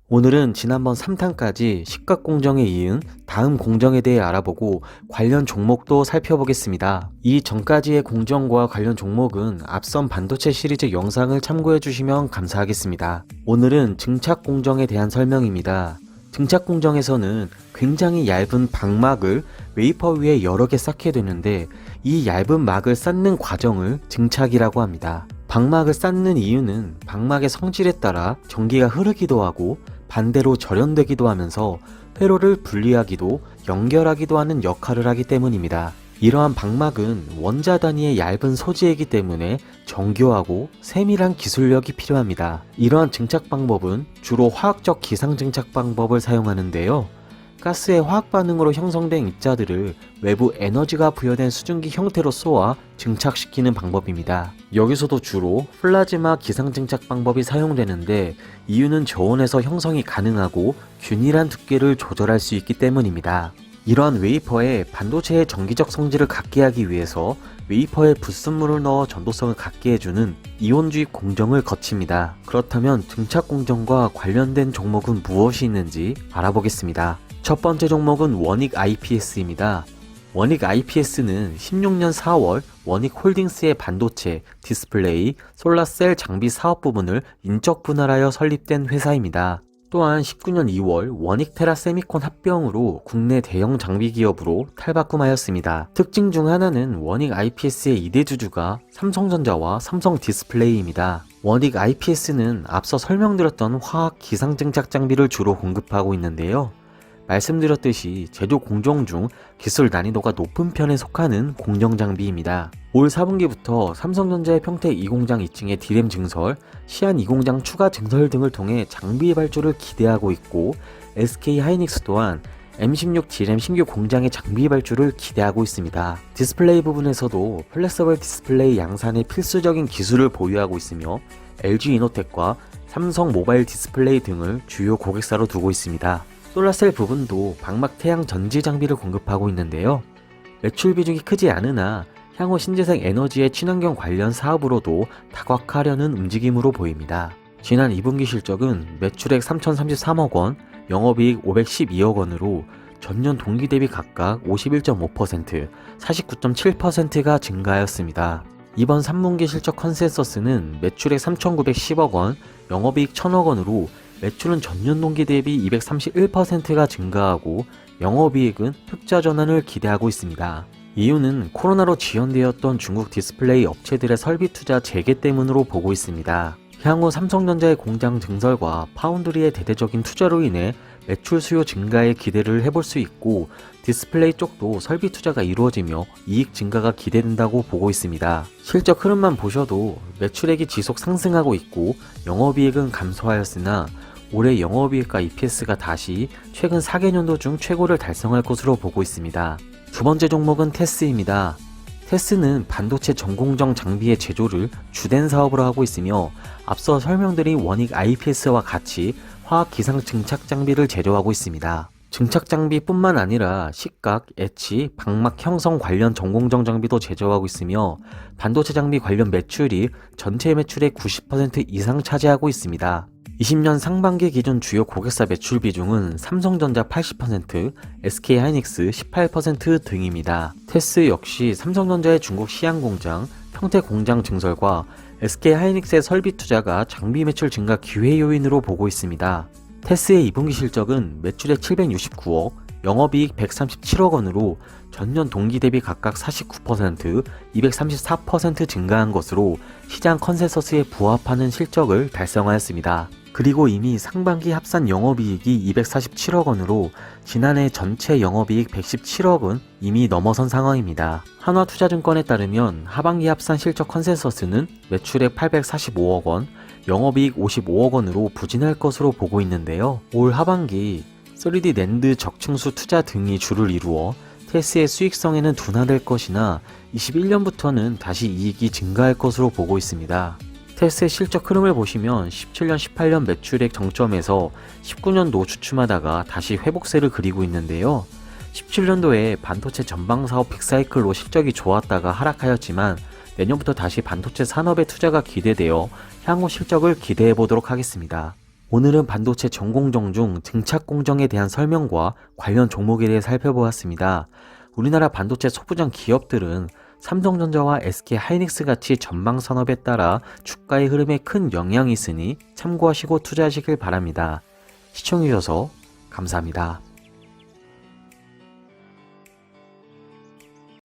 오늘은 지난번 3탄까지 식각공정에 이은 다음 공정에 대해 알아보고 관련 종목도 살펴보겠습니다. 이 전까지의 공정과 관련 종목은 앞선 반도체 시리즈 영상을 참고해 주시면 감사하겠습니다. 오늘은 증착공정에 대한 설명입니다. 증착공정에서는 굉장히 얇은 방막을 웨이퍼 위에 여러 개 쌓게 되는데 이 얇은 막을 쌓는 과정을 증착이라고 합니다. 방막을 쌓는 이유는 방막의 성질에 따라 전기가 흐르기도 하고 반대로 절연되기도 하면서 회로를 분리하기도 연결하기도 하는 역할을 하기 때문입니다. 이러한 방막은 원자 단위의 얇은 소재이기 때문에 정교하고 세밀한 기술력이 필요합니다. 이러한 증착 방법은 주로 화학적 기상 증착 방법을 사용하는데요. 가스의 화학 반응으로 형성된 입자들을 외부 에너지가 부여된 수증기 형태로 쏘아 증착시키는 방법입니다. 여기서도 주로 플라즈마 기상 증착 방법이 사용되는데 이유는 저온에서 형성이 가능하고 균일한 두께를 조절할 수 있기 때문입니다. 이러한 웨이퍼에 반도체의 정기적 성질을 갖게 하기 위해서 웨이퍼에 불순물을 넣어 전도성을 갖게 해주는 이온 주입 공정을 거칩니다. 그렇다면 증착 공정과 관련된 종목은 무엇이 있는지 알아보겠습니다. 첫 번째 종목은 원익 IPS입니다. 원익 IPS는 16년 4월 원익 홀딩스의 반도체, 디스플레이, 솔라셀 장비 사업 부문을 인적 분할하여 설립된 회사입니다. 또한 19년 2월 원익 테라 세미콘 합병으로 국내 대형 장비 기업으로 탈바꿈하였습니다. 특징 중 하나는 원익 IPS의 2대 주주가 삼성전자와 삼성 디스플레이입니다. 원익 IPS는 앞서 설명드렸던 화학 기상 증착 장비를 주로 공급하고 있는데요. 말씀드렸듯이 제조 공정 중 기술 난이도가 높은 편에 속하는 공정 장비입니다. 올 4분기부터 삼성전자의 평택 2공장 2층의 D램 증설, 시안 2공장 추가 증설 등을 통해 장비 발주를 기대하고 있고 SK 하이닉스 또한 M16 D램 신규 공장의 장비 발주를 기대하고 있습니다. 디스플레이 부분에서도 플렉서블 디스플레이 양산의 필수적인 기술을 보유하고 있으며 LG 이노텍과 삼성 모바일 디스플레이 등을 주요 고객사로 두고 있습니다. 솔라셀 부분도 방막 태양 전지 장비를 공급하고 있는데요. 매출 비중이 크지 않으나 향후 신재생 에너지의 친환경 관련 사업으로도 다각화하려는 움직임으로 보입니다. 지난 2분기 실적은 매출액 3,033억 원, 영업이익 512억 원으로 전년 동기 대비 각각 51.5%, 49.7%가 증가하였습니다. 이번 3분기 실적 컨센서스는 매출액 3,910억 원, 영업이익 1,000억 원으로 매출은 전년 동기 대비 231%가 증가하고 영업이익은 흑자 전환을 기대하고 있습니다. 이유는 코로나로 지연되었던 중국 디스플레이 업체들의 설비 투자 재개 때문으로 보고 있습니다. 향후 삼성전자의 공장 증설과 파운드리의 대대적인 투자로 인해 매출 수요 증가에 기대를 해볼 수 있고 디스플레이 쪽도 설비 투자가 이루어지며 이익 증가가 기대된다고 보고 있습니다. 실적 흐름만 보셔도 매출액이 지속 상승하고 있고 영업이익은 감소하였으나 올해 영업이익과 EPS가 다시 최근 4개년도 중 최고를 달성할 것으로 보고 있습니다. 두 번째 종목은 테스입니다. 테스는 반도체 전공정 장비의 제조를 주된 사업으로 하고 있으며 앞서 설명드린 원익 IPS와 같이 화학 기상 증착 장비를 제조하고 있습니다. 증착 장비뿐만 아니라 식각, etch, 방막 형성 관련 전공정 장비도 제조하고 있으며 반도체 장비 관련 매출이 전체 매출의 90% 이상 차지하고 있습니다. 20년 상반기 기준 주요 고객사 매출 비중은 삼성전자 80%, SK 하이닉스 18% 등입니다. 테스 역시 삼성전자의 중국 시안 공장, 평택 공장 증설과 SK 하이닉스의 설비 투자가 장비 매출 증가 기회 요인으로 보고 있습니다. 테스의 2분기 실적은 매출액 769억, 영업이익 137억 원으로 전년 동기 대비 각각 49%, 234% 증가한 것으로 시장 컨센서스에 부합하는 실적을 달성하였습니다. 그리고 이미 상반기 합산 영업이익이 247억 원으로 지난해 전체 영업이익 117억은 이미 넘어선 상황입니다. 한화투자증권에 따르면 하반기 합산 실적 컨센서스는 매출액 845억 원, 영업이익 55억 원으로 부진할 것으로 보고 있는데요. 올 하반기 3D 낸드 적층수 투자 등이 주를 이루어 테스의 수익성에는 둔화될 것이나 21년부터는 다시 이익이 증가할 것으로 보고 있습니다. 테스의 실적 흐름을 보시면 17년, 18년 매출액 정점에서 19년도 주춤하다가 다시 회복세를 그리고 있는데요. 17년도에 반도체 전방 사업 빅사이클로 실적이 좋았다가 하락하였지만 내년부터 다시 반도체 산업에 투자가 기대되어 향후 실적을 기대해 보도록 하겠습니다. 오늘은 반도체 전공정 중 증착 공정에 대한 설명과 관련 종목에 대해 살펴보았습니다. 우리나라 반도체 소부장 기업들은 삼성전자와 SK 하이닉스 같이 전망 산업에 따라 주가의 흐름에 큰 영향이 있으니 참고하시고 투자하시길 바랍니다. 시청해주셔서 감사합니다.